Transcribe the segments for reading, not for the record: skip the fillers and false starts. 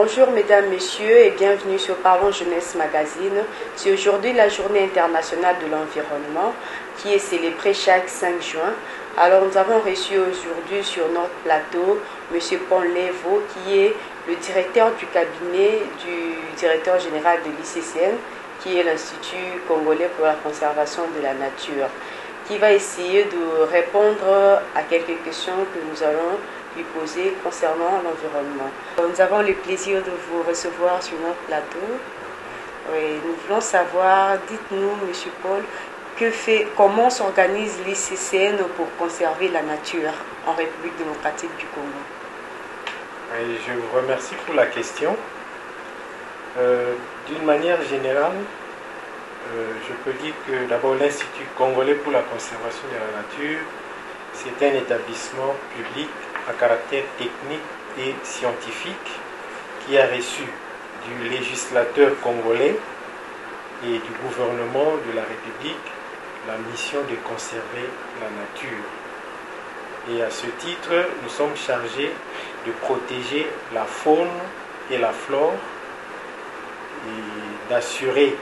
Bonjour mesdames, messieurs et bienvenue sur Parlons Jeunesse Magazine. C'est aujourd'hui la journée internationale de l'environnement qui est célébrée chaque 5 juin. Alors nous avons reçu aujourd'hui sur notre plateau M. Paul Levo qui est le directeur du cabinet du directeur général de l'ICCN qui est l'Institut Congolais pour la conservation de la nature, qui va essayer de répondre à quelques questions que nous allons lui poser concernant l'environnement. Nous avons le plaisir de vous recevoir sur notre plateau. Et nous voulons savoir, dites-nous, M. Paul, comment s'organise l'ICCN pour conserver la nature en République démocratique du Congo? Et je vous remercie pour la question. D'une manière générale, je peux dire que d'abord l'Institut Congolais pour la conservation de la nature, c'est un établissement public à caractère technique et scientifique qui a reçu du législateur congolais et du gouvernement de la République la mission de conserver la nature. Et à ce titre, nous sommes chargés de protéger la faune et la flore et d'assurer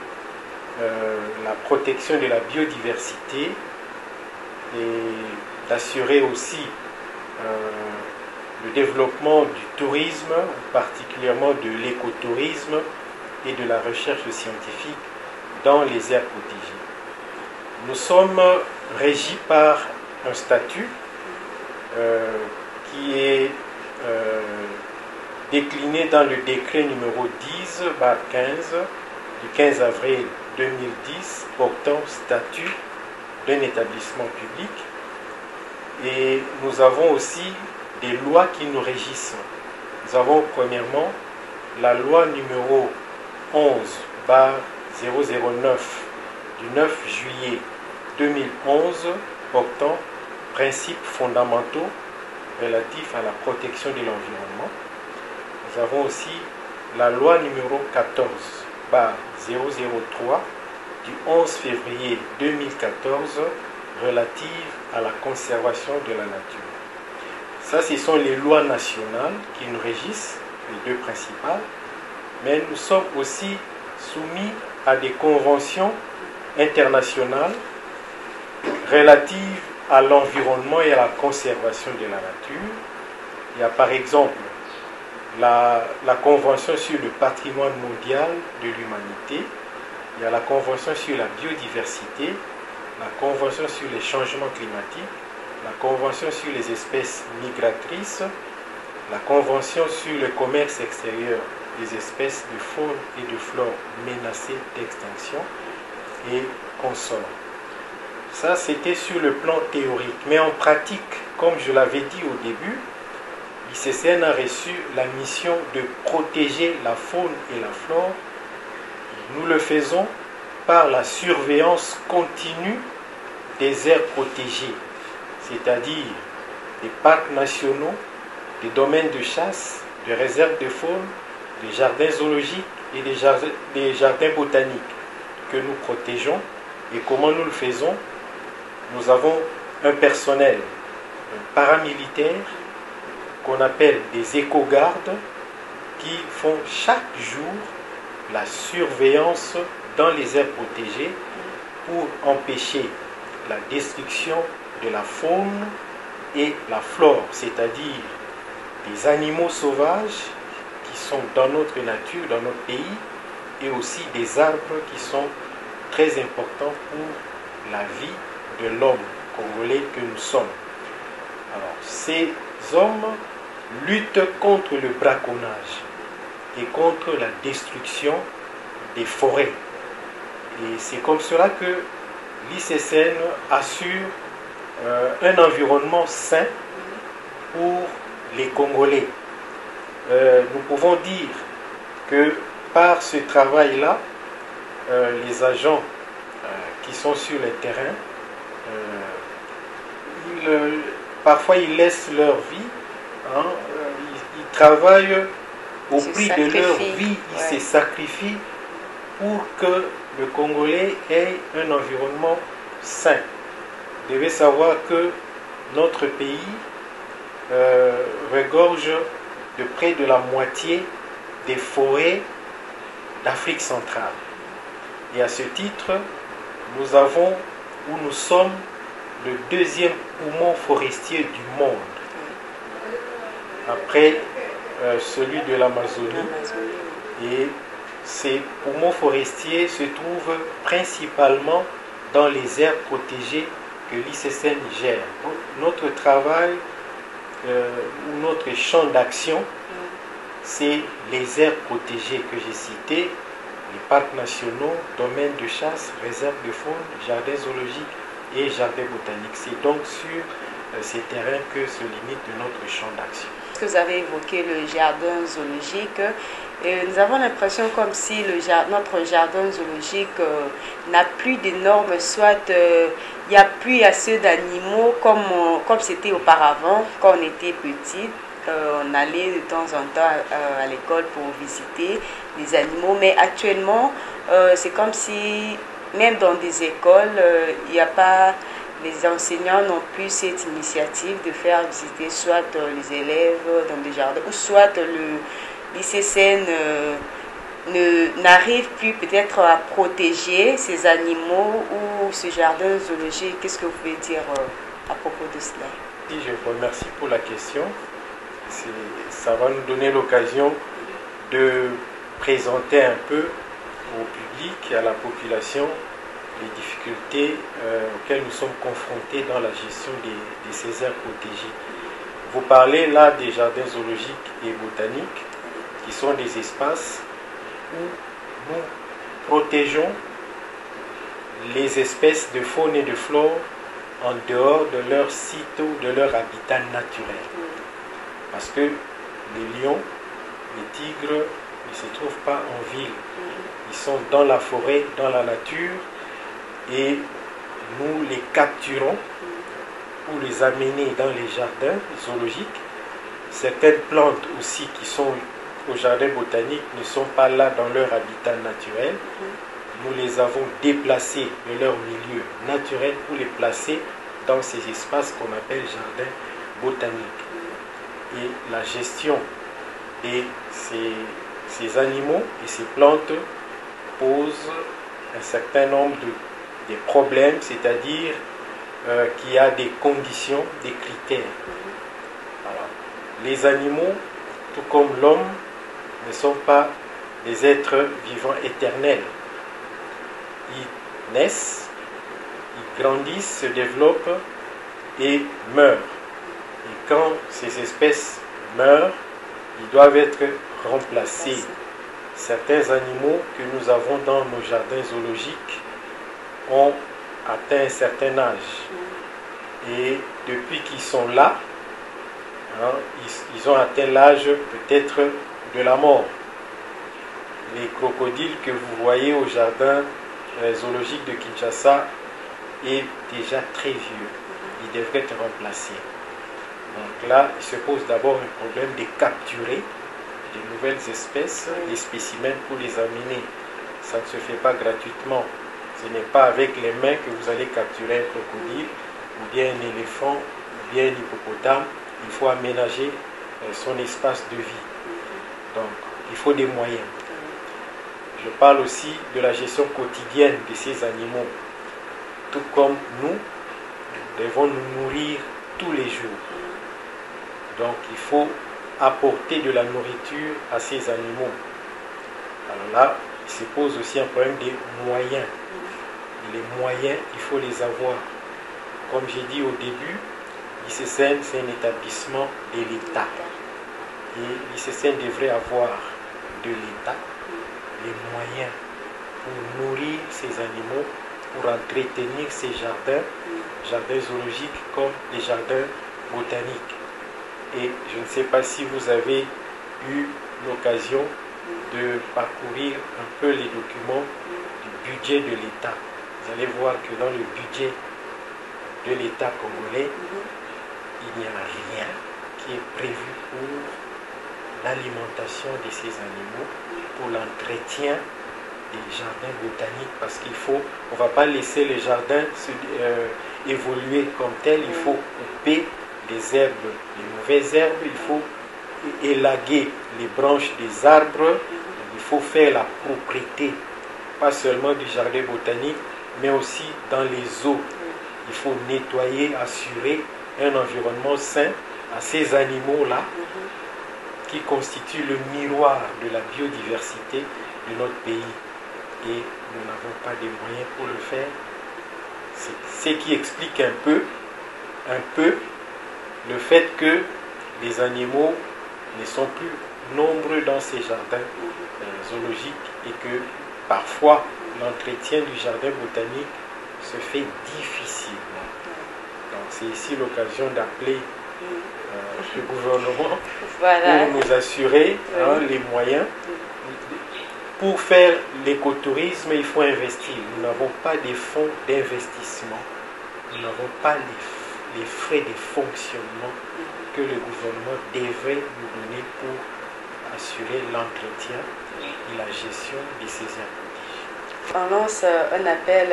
la protection de la biodiversité et d'assurer aussi le développement du tourisme, particulièrement de l'écotourisme et de la recherche scientifique dans les aires protégées. Nous sommes régis par un statut qui est décliné dans le décret numéro 10/15 du 15 avril 2010 portant statut d'un établissement public. Et nous avons aussi des lois qui nous régissent. Nous avons premièrement la loi numéro 11/009 du 9 juillet 2011 portant principes fondamentaux relatifs à la protection de l'environnement. Nous avons aussi la loi numéro 14/003 du 11 février 2014 relative à la conservation de la nature. Ça, ce sont les lois nationales qui nous régissent, les deux principales, mais nous sommes aussi soumis à des conventions internationales relatives à l'environnement et à la conservation de la nature. Il y a par exemple la Convention sur le patrimoine mondial de l'humanité, il y a la Convention sur la biodiversité, la Convention sur les changements climatiques, la Convention sur les espèces migratrices, la Convention sur le commerce extérieur des espèces de faune et de flore menacées d'extinction et consorts. Ça, c'était sur le plan théorique. Mais en pratique, comme je l'avais dit au début, l'ICCN a reçu la mission de protéger la faune et la flore. Nous le faisons par la surveillance continue des aires protégées, c'est-à-dire des parcs nationaux, des domaines de chasse, des réserves de faune, des jardins zoologiques et des jardins botaniques que nous protégeons. Et comment nous le faisons? Nous avons un personnel paramilitaire qu'on appelle des éco-gardes qui font chaque jour la surveillance dans les aires protégées pour empêcher la destruction de la faune et la flore, c'est-à-dire des animaux sauvages qui sont dans notre nature, dans notre pays, et aussi des arbres qui sont très importants pour la vie de l'homme congolais que nous sommes. Alors, ces hommes luttent contre le braconnage et contre la destruction des forêts. Et c'est comme cela que l'ICCN assure un environnement sain pour les Congolais. Nous pouvons dire que par ce travail-là, les agents qui sont sur le terrain, parfois ils laissent leur vie, ils travaillent au prix de leur vie, ils se sacrifient pour que le Congolais ait un environnement sain. Vous devez savoir que notre pays regorge de près de la moitié des forêts d'Afrique centrale. Et à ce titre, nous avons, ou nous sommes, le deuxième poumon forestier du monde, après celui de l'Amazonie. Et ces poumons forestiers se trouvent principalement dans les aires protégées que l'ICCN gère. Donc, notre travail ou notre champ d'action, c'est les aires protégées que j'ai citées, les parcs nationaux, domaines de chasse, réserves de faune, jardins zoologiques et jardins botaniques. C'est donc sur ces terrains que se limite notre champ d'action. Vous avez évoqué le jardin zoologique. Et nous avons l'impression comme si notre jardin zoologique n'a plus de normes, soit il n'y a plus assez d'animaux comme c'était auparavant, quand on était petit. On allait de temps en temps à l'école pour visiter les animaux, mais actuellement, c'est comme si, même dans des écoles, il n'y a pas, les enseignants n'ont plus cette initiative de faire visiter soit les élèves dans des jardins, ou soit l'ICCN n'arrive plus peut-être à protéger ces animaux ou ce jardin zoologique. Qu'est-ce que vous pouvez dire à propos de cela? Je vous remercie pour la question. Ça va nous donner l'occasion de présenter un peu au public et à la population les difficultés auxquelles nous sommes confrontés dans la gestion de ces aires protégées. Vous parlez là des jardins zoologiques et botaniques, qui sont des espaces où nous protégeons les espèces de faune et de flore en dehors de leur site ou de leur habitat naturel. Parce que les lions, les tigres ne se trouvent pas en ville. Ils sont dans la forêt, dans la nature, et nous les capturons pour les amener dans les jardins zoologiques. Certaines plantes aussi qui sont au jardin botanique ne sont pas là dans leur habitat naturel. Nous les avons déplacés de leur milieu naturel pour les placer dans ces espaces qu'on appelle jardins botaniques. Et la gestion de ces animaux et ces plantes pose un certain nombre de problèmes, c'est-à-dire qu'il y a des conditions, des critères. Alors, les animaux, tout comme l'homme, ne sont pas des êtres vivants éternels. Ils naissent, ils grandissent, se développent et meurent. Et quand ces espèces meurent, ils doivent être remplacés. Certains animaux que nous avons dans nos jardins zoologiques ont atteint un certain âge. Et depuis qu'ils sont là, ils ont atteint l'âge peut-être de la mort. Les crocodiles que vous voyez au jardin zoologique de Kinshasa est déjà très vieux. Il devrait être remplacé. Donc là, il se pose d'abord un problème de capturer de nouvelles espèces, des spécimens pour les amener. Ça ne se fait pas gratuitement. Ce n'est pas avec les mains que vous allez capturer un crocodile, ou bien un éléphant, ou bien un hippopotame. Il faut aménager son espace de vie. Donc, il faut des moyens. Je parle aussi de la gestion quotidienne de ces animaux. Tout comme nous devons nous nourrir tous les jours. Donc, il faut apporter de la nourriture à ces animaux. Alors là, il se pose aussi un problème des moyens. Et les moyens, il faut les avoir. Comme j'ai dit au début, l'ICCN, c'est un établissement de l'État. Et l'ICCN devrait avoir de l'État les moyens pour nourrir ces animaux, pour entretenir ces jardins, jardins zoologiques comme les jardins botaniques. Et je ne sais pas si vous avez eu l'occasion de parcourir un peu les documents du budget de l'État. Vous allez voir que dans le budget de l'État congolais, il n'y a rien qui est prévu pour l'alimentation de ces animaux, pour l'entretien des jardins botaniques, parce on ne va pas laisser les jardins évoluer comme tel, il faut couper les herbes, les mauvaises herbes, il faut élaguer les branches des arbres. Il faut faire la propriété, pas seulement du jardin botanique, mais aussi dans les eaux. Il faut nettoyer, assurer un environnement sain à ces animaux-là qui constituent le miroir de la biodiversité de notre pays. Et nous n'avons pas de moyens pour le faire. C'est ce qui explique un peu le fait que les animaux ne sont plus nombreux dans ces jardins zoologiques et que parfois l'entretien du jardin botanique se fait difficilement. Donc c'est ici l'occasion d'appeler le gouvernement pour nous assurer les moyens. Pour faire l'écotourisme, il faut investir. Nous n'avons pas de fonds d'investissement. Nous n'avons pas les frais de fonctionnement que le gouvernement devrait nous donner pour assurer l'entretien et la gestion de ces aires protégées. On lance un appel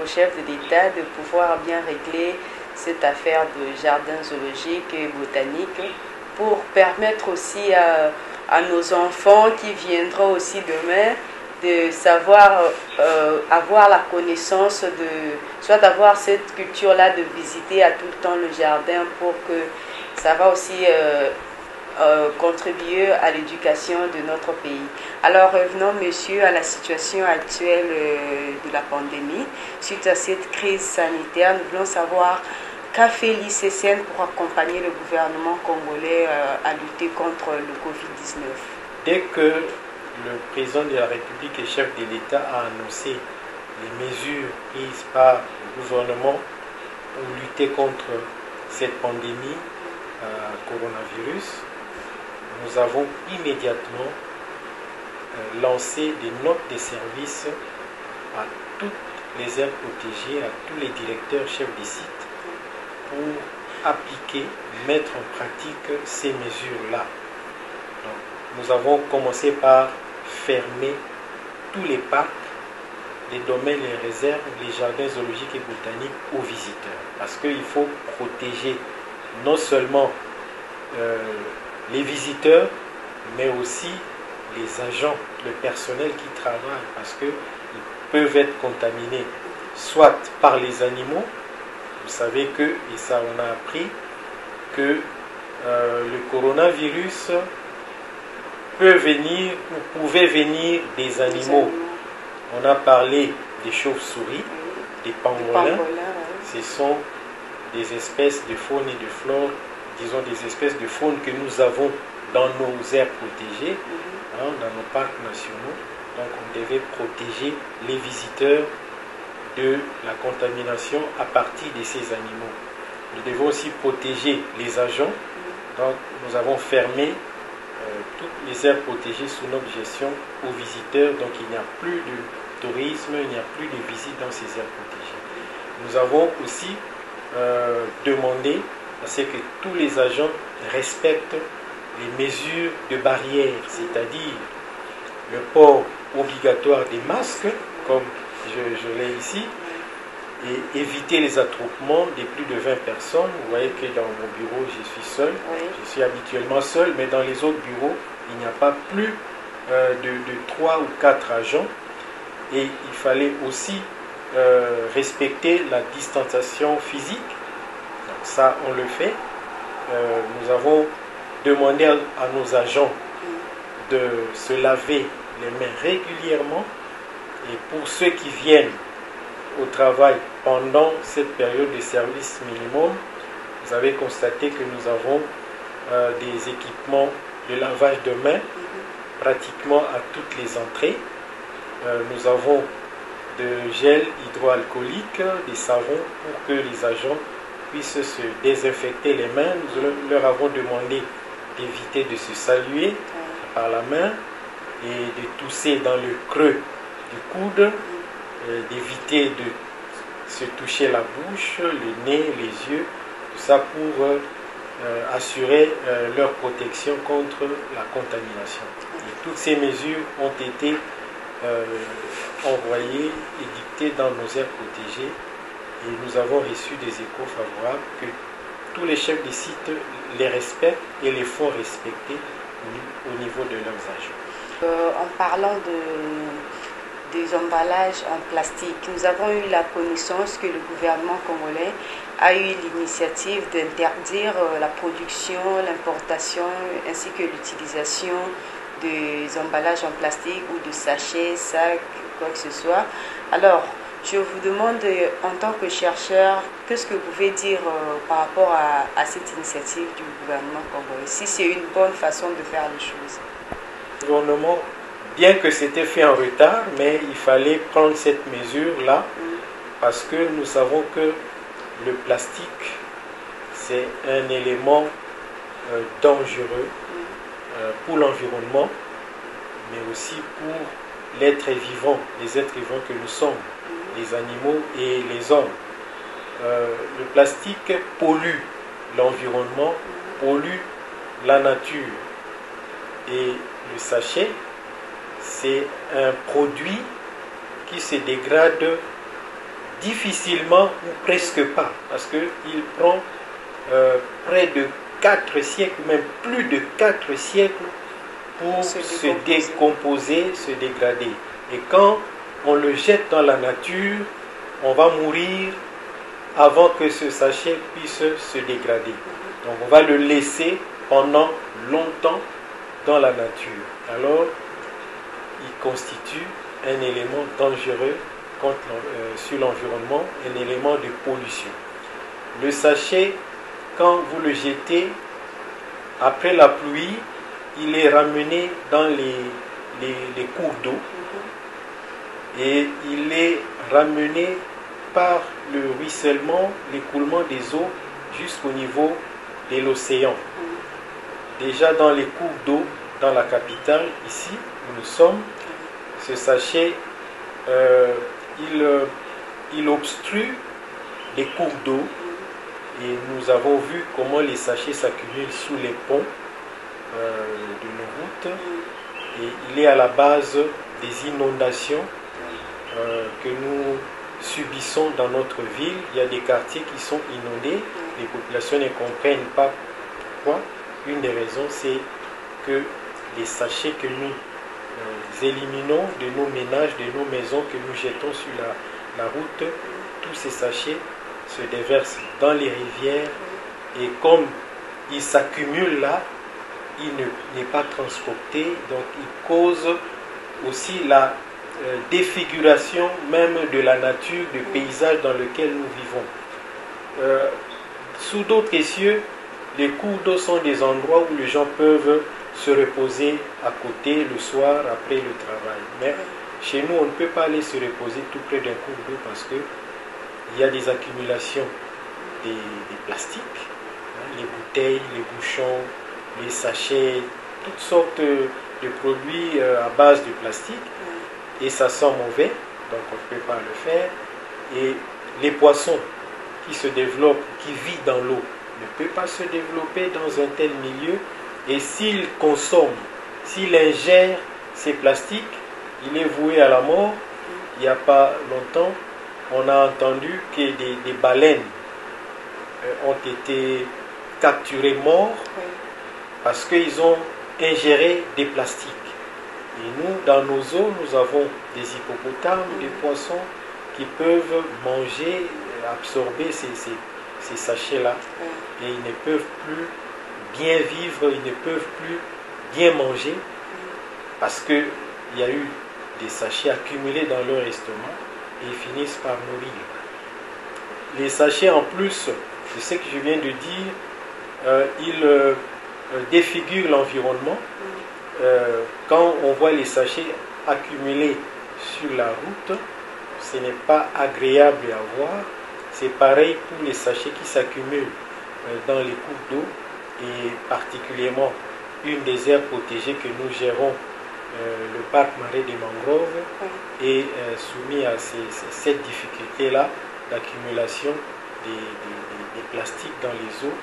au chef de l'État de pouvoir bien régler cette affaire de jardin zoologique et botanique pour permettre aussi à nos enfants qui viendront aussi demain de savoir avoir la connaissance soit d'avoir cette culture-là de visiter à tout le temps le jardin pour que ça va aussi contribuer à l'éducation de notre pays. Alors revenons, monsieur, à la situation actuelle de la pandémie. Suite à cette crise sanitaire, nous voulons savoir qu'a fait l'ICCN pour accompagner le gouvernement congolais à lutter contre le Covid-19. Dès que le président de la République et chef de l'État a annoncé les mesures prises par le gouvernement pour lutter contre cette pandémie coronavirus, nous avons immédiatement lancé des notes de service à toutes les aires protégées, à tous les directeurs chefs des sites pour appliquer, mettre en pratique ces mesures-là. Nous avons commencé par fermer tous les parcs, les domaines, les réserves, les jardins zoologiques et botaniques aux visiteurs. Parce qu'il faut protéger non seulement les visiteurs, mais aussi les agents, le personnel qui travaille, parce qu'ils peuvent être contaminés soit par les animaux. Vous savez que, et ça on a appris, que le coronavirus peut venir ou pouvait venir des animaux. On a parlé des chauves-souris, des pangolins. Ce sont des espèces de faune et de flore, disons des espèces de faune que nous avons dans nos aires protégées, dans nos parcs nationaux. Donc on devait protéger les visiteurs de la contamination à partir de ces animaux. Nous devons aussi protéger les agents. Donc nous avons fermé toutes les aires protégées sous notre gestion aux visiteurs. Donc il n'y a plus de tourisme, il n'y a plus de visites dans ces aires protégées. Nous avons aussi demandé à ce que tous les agents respectent les mesures de barrière, c'est-à-dire le port obligatoire des masques, comme je l'ai ici, et éviter les attroupements de plus de 20 personnes. Vous voyez que dans mon bureau, je suis seul. Oui. Je suis habituellement seul, mais dans les autres bureaux, il n'y a pas plus de 3 ou 4 agents. Et il fallait aussi respecter la distanciation physique. Donc ça, on le fait. Nous avons demandé à nos agents de se laver les mains régulièrement. Et pour ceux qui viennent au travail pendant cette période de service minimum, vous avez constaté que nous avons des équipements de lavage de mains pratiquement à toutes les entrées. Nous avons de gel hydroalcoolique, des savons pour que les agents puissent se désinfecter les mains. Nous leur avons demandé d'éviter de se saluer par la main et de tousser dans le creux du coude, d'éviter de se toucher la bouche, le nez, les yeux, tout ça pour assurer leur protection contre la contamination. Et toutes ces mesures ont été envoyées et dictées dans nos aires protégées et nous avons reçu des échos favorables que tous les chefs de site les respectent et les font respecter au niveau de leurs agents. En parlant des emballages en plastique, nous avons eu la connaissance que le gouvernement congolais a eu l'initiative d'interdire la production, l'importation ainsi que l'utilisation des emballages en plastique ou de sachets, sacs, quoi que ce soit. Alors, je vous demande, en tant que chercheur, qu'est-ce que vous pouvez dire par rapport à cette initiative du gouvernement congolais, si c'est une bonne façon de faire les choses? Le gouvernement, bien que c'était fait en retard, mais il fallait prendre cette mesure-là parce que nous savons que le plastique, c'est un élément dangereux pour l'environnement, mais aussi pour l'être vivant, les êtres vivants que nous sommes, les animaux et les hommes. Le plastique pollue l'environnement, pollue la nature. Et le sachet, c'est un produit qui se dégrade difficilement ou presque pas, parce qu'il prend près de 4 siècles, même plus de 4 siècles pour se décomposer, se dégrader. Et quand on le jette dans la nature, on va mourir avant que ce sachet puisse se dégrader. Donc on va le laisser pendant longtemps dans la nature. Alors, il constitue un élément dangereux sur l'environnement, un élément de pollution. Le sachet, quand vous le jetez, après la pluie, il est ramené dans les cours d'eau et il est ramené par le ruissellement, l'écoulement des eaux jusqu'au niveau de l'océan. Déjà dans les cours d'eau, dans la capitale, ici où nous sommes, ce sachet, il obstrue les cours d'eau et nous avons vu comment les sachets s'accumulent sous les ponts de nos routes et il est à la base des inondations que nous subissons dans notre ville. Il y a des quartiers qui sont inondés, les populations ne comprennent pas pourquoi. Une des raisons, c'est que les sachets que nous éliminons de nos ménages, de nos maisons, que nous jetons sur la route, tous ces sachets se déversent dans les rivières et comme ils s'accumulent là, il n'est pas transporté, donc il cause aussi la défiguration même de la nature, du paysage dans lequel nous vivons. Sous d'autres cieux, les cours d'eau sont des endroits où les gens peuvent se reposer à côté le soir après le travail. Mais chez nous, on ne peut pas aller se reposer tout près d'un cours d'eau parce qu'il y a des accumulations des plastiques, les bouteilles, les bouchons, les sachets, toutes sortes de produits à base de plastique. Et ça sent mauvais, donc on ne peut pas le faire. Et les poissons qui se développent, qui vivent dans l'eau, ne peut pas se développer dans un tel milieu. Et s'il consomme, s'il ingère ces plastiques, il est voué à la mort. Il n'y a pas longtemps, on a entendu que des baleines ont été capturées mortes parce qu'ils ont ingéré des plastiques. Et nous, dans nos eaux, nous avons des hippopotames, des poissons qui peuvent manger, absorber ces sachets-là. Et ils ne peuvent plus bien vivre, ils ne peuvent plus bien manger parce qu'il y a eu des sachets accumulés dans leur estomac et ils finissent par mourir. Les sachets, en plus de ce que je viens de dire, ils défigurent l'environnement. Quand on voit les sachets accumulés sur la route, ce n'est pas agréable à voir. C'est pareil pour les sachets qui s'accumulent dans les cours d'eau et particulièrement une des aires protégées que nous gérons, le parc marais des mangroves, est soumis à cette difficulté-là d'accumulation des plastiques dans les eaux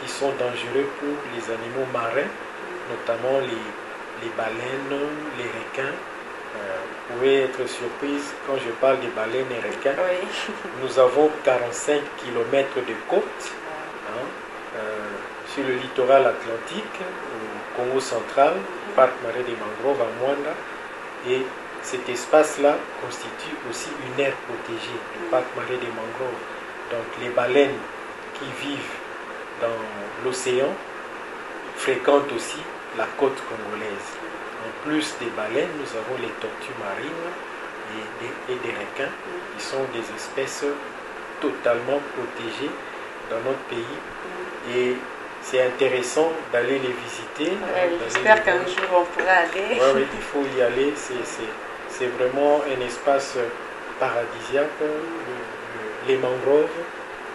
qui sont dangereux pour les animaux marins, notamment les baleines, les requins. Vous pouvez être surprise quand je parle des baleines et requins. Nous avons 45 km de côte hein, sur le littoral atlantique, au Congo central, parc marais des mangroves à Mwanda. Et cet espace-là constitue aussi une aire protégée, le parc marais des mangroves. Donc les baleines qui vivent dans l'océan fréquentent aussi la côte congolaise. En plus des baleines, nous avons les tortues marines et des requins, qui sont des espèces totalement protégées dans notre pays. Et c'est intéressant d'aller les visiter. J'espère qu'un jour on pourra aller. Oui, il faut y aller. C'est vraiment un espace paradisiaque, les mangroves,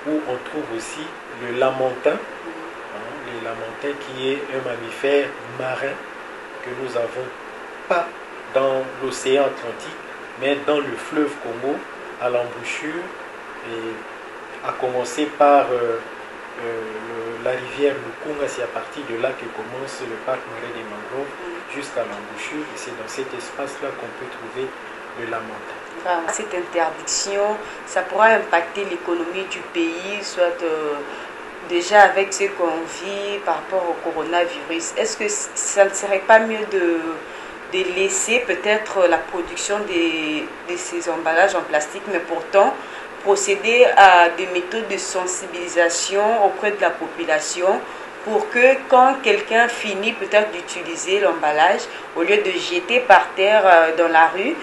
où on trouve aussi le lamantin, le lamantin qui est un mammifère marin que nous n'avons pas dans l'océan Atlantique, mais dans le fleuve Congo, à l'embouchure, et à commencer par la rivière Lukunga. C'est à partir de là que commence le parc marais des mangroves jusqu'à l'embouchure, et c'est dans cet espace-là qu'on peut trouver le lamantin. Cette interdiction, ça pourra impacter l'économie du pays, soit déjà avec ce qu'on vit par rapport au coronavirus. Est-ce que ça ne serait pas mieux de laisser peut-être la production de ces emballages en plastique, mais pourtant procéder à des méthodes de sensibilisation auprès de la population pour que quand quelqu'un finit peut-être d'utiliser l'emballage, au lieu de jeter par terre dans la rue,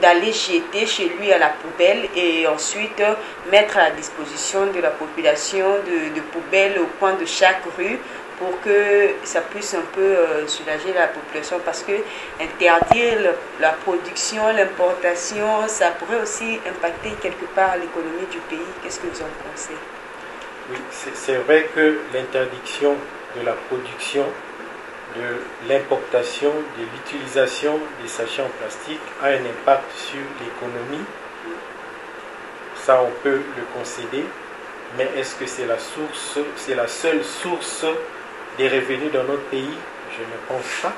d'aller jeter chez lui à la poubelle et ensuite mettre à la disposition de la population de poubelles au coin de chaque rue pour que ça puisse un peu soulager la population, parce que interdire la production, l'importation, ça pourrait aussi impacter quelque part l'économie du pays. Qu'est-ce que vous en pensez? Oui, c'est vrai que l'interdiction de la production, de l'importation, de l'utilisation des sachets en plastique a un impact sur l'économie. Ça, on peut le concéder. Mais est-ce que c'est la seule source des revenus dans notre pays? Je ne pense pas.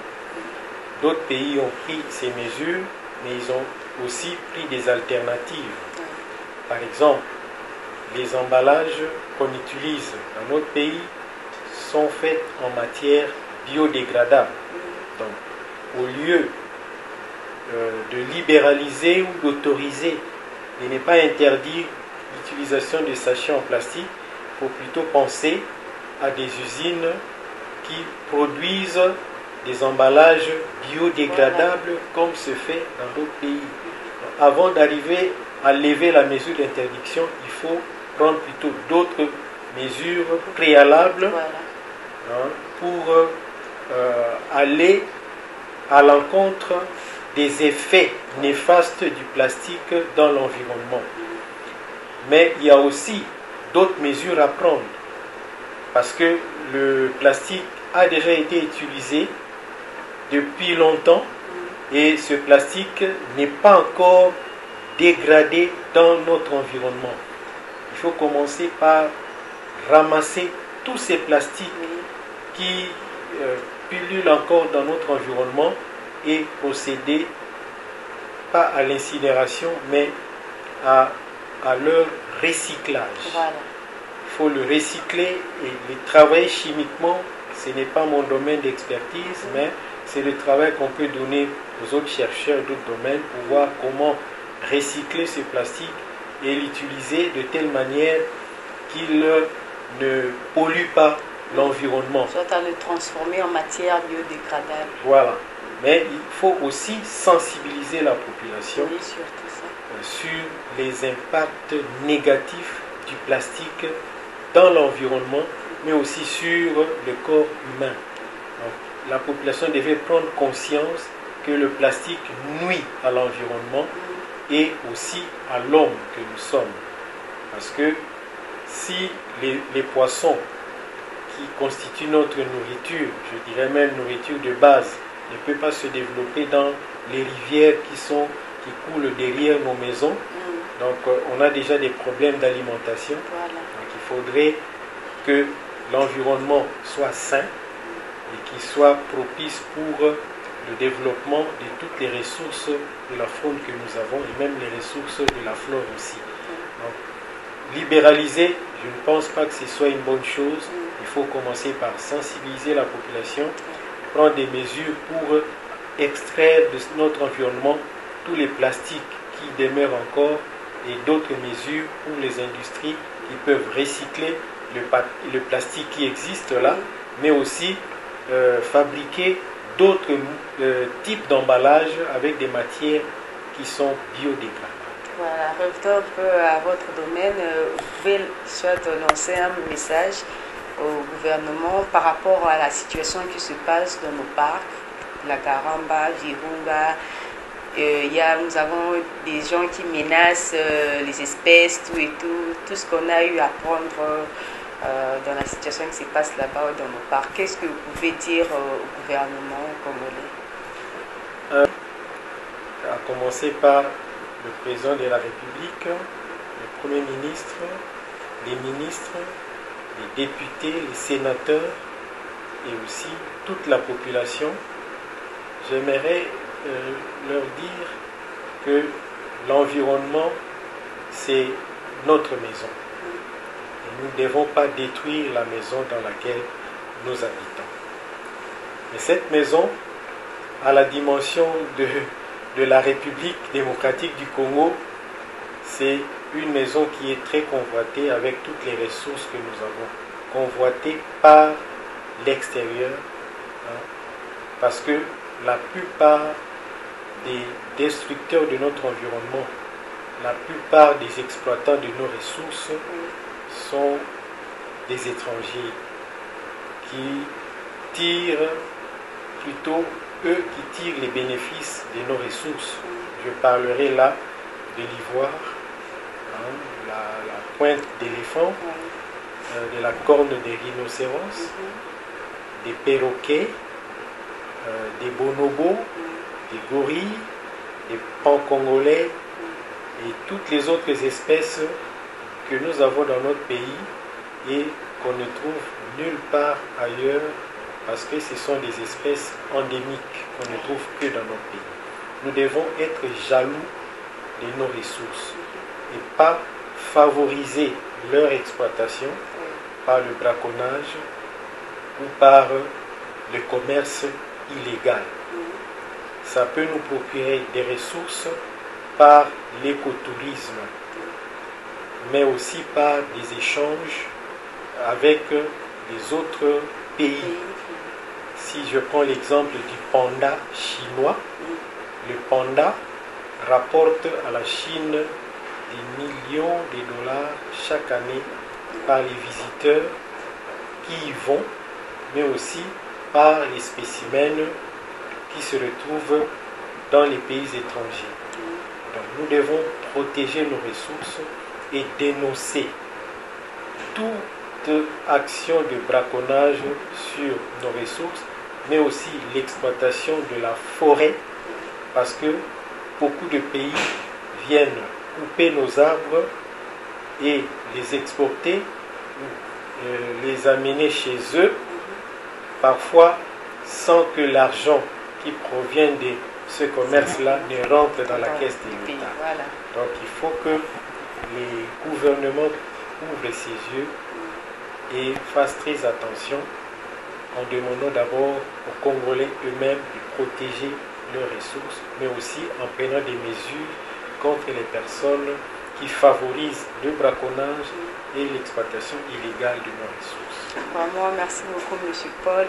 D'autres pays ont pris ces mesures, mais ils ont aussi pris des alternatives. Par exemple, les emballages qu'on utilise dans notre pays sont faits en matière biodégradable. Donc, au lieu de libéraliser ou d'autoriser, de ne pas interdire l'utilisation de sachets en plastique, il faut plutôt penser à des usines qui produisent des emballages biodégradables comme se fait dans d'autres pays. Donc, avant d'arriver à lever la mesure d'interdiction, il faut prendre plutôt d'autres mesures préalables pour aller à l'encontre des effets néfastes du plastique dans l'environnement. Mais il y a aussi d'autres mesures à prendre, parce que le plastique a déjà été utilisé depuis longtemps et ce plastique n'est pas encore dégradé dans notre environnement. Il faut commencer par ramasser tous ces plastiques qui pullulent encore dans notre environnement et procéder pas à l'incinération mais à leur recyclage. Voilà. Il faut le recycler et le travailler chimiquement. Ce n'est pas mon domaine d'expertise, mais c'est le travail qu'on peut donner aux autres chercheurs d'autres domaines pour voir comment recycler ce plastique et l'utiliser de telle manière qu'il ne pollue pas l'environnement. Soit à le transformer en matière biodégradable. Voilà. Mais il faut aussi sensibiliser la population sur les impacts négatifs du plastique dans l'environnement, mais aussi sur le corps humain. Donc, la population devait prendre conscience que le plastique nuit à l'environnement et aussi à l'homme que nous sommes. Parce que si les poissons qui constituent notre nourriture, je dirais même nourriture de base, ne peuvent pas se développer dans les rivières qui coulent derrière nos maisons, donc on a déjà des problèmes d'alimentation. Voilà. Donc il faudrait que l'environnement soit sain et qu'il soit propice pour le développement de toutes les ressources de la faune que nous avons et même les ressources de la flore aussi. Donc, libéraliser, Je ne pense pas que ce soit une bonne chose. Il faut commencer par sensibiliser la population, prendre des mesures pour extraire de notre environnement tous les plastiques qui demeurent encore et d'autres mesures pour les industries qui peuvent recycler le plastique qui existe là, mais aussi fabriquer d'autres types d'emballages avec des matières qui sont biodégradables. Voilà, revenons un peu à votre domaine. Vous pouvez soit lancer un message au gouvernement par rapport à la situation qui se passe dans nos parcs, la Caramba, Virunga. Nous avons des gens qui menacent les espèces, tout ce qu'on a eu à prendre dans la situation qui se passe là-bas dans nos parcs. Qu'est-ce que vous pouvez dire au gouvernement congolais? À commencer par le président de la République, le Premier ministre, les ministres, les députés, les sénateurs et aussi toute la population. J'aimerais leur dire que l'environnement, c'est notre maison. Et nous ne devons pas détruire la maison dans laquelle nous habitons. Mais cette maison a la dimension de la République démocratique du Congo. C'est une maison qui est très convoitée avec toutes les ressources que nous avons, convoitées par l'extérieur, parce que la plupart des destructeurs de notre environnement, la plupart des exploitants de nos ressources sont des étrangers qui tirent plutôt, eux qui tirent les bénéfices de nos ressources. Je parlerai là de l'ivoire, la pointe d'éléphant, de la corne des rhinocéros, des perroquets, des bonobos, des gorilles, des pans congolais et toutes les autres espèces que nous avons dans notre pays et qu'on ne trouve nulle part ailleurs parce que ce sont des espèces endémiques qu'on ne trouve que dans notre pays. Nous devons être jaloux de nos ressources et pas favoriser leur exploitation par le braconnage ou par le commerce illégal. Ça peut nous procurer des ressources par l'écotourisme, mais aussi par des échanges avec les autres pays. Si je prends l'exemple du panda chinois, le panda rapporte à la Chine des millions de dollars chaque année par les visiteurs qui y vont, mais aussi par les spécimens qui se retrouvent dans les pays étrangers. Donc nous devons protéger nos ressources et dénoncer toute action de braconnage sur nos ressources, mais aussi l'exploitation de la forêt, parce que beaucoup de pays viennent couper nos arbres et les exporter ou les amener chez eux, parfois sans que l'argent qui provient de ce commerce-là ne rentre dans la caisse de l'État. Donc il faut que les gouvernements ouvrent ses yeux et fassent très attention en demandant d'abord aux Congolais eux-mêmes de protéger leurs ressources, mais aussi en prenant des mesures contre les personnes qui favorisent le braconnage et l'exploitation illégale de nos ressources. Vraiment, merci beaucoup, M. Paul.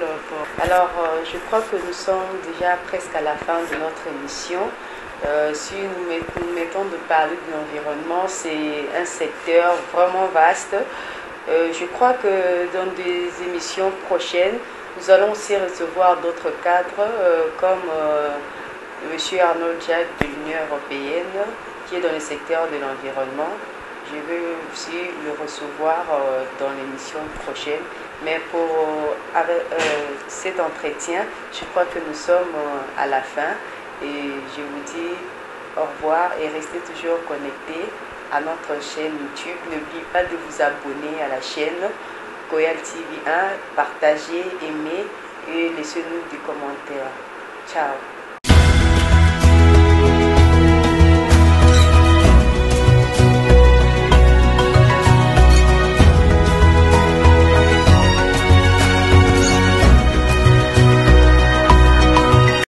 Alors, je crois que nous sommes déjà presque à la fin de notre émission. Si nous mettons de parler de l'environnement, c'est un secteur vraiment vaste. Je crois que dans des émissions prochaines, nous allons aussi recevoir d'autres cadres comme M. Arnold Jacques de l'Union européenne, qui est dans le secteur de l'environnement. Je vais aussi le recevoir dans l'émission prochaine. Mais pour cet entretien, je crois que nous sommes à la fin. Et je vous dis au revoir et restez toujours connectés à notre chaîne YouTube. N'oubliez pas de vous abonner à la chaîne Koyal TV 1, partagez, aimez et laissez-nous des commentaires. Ciao.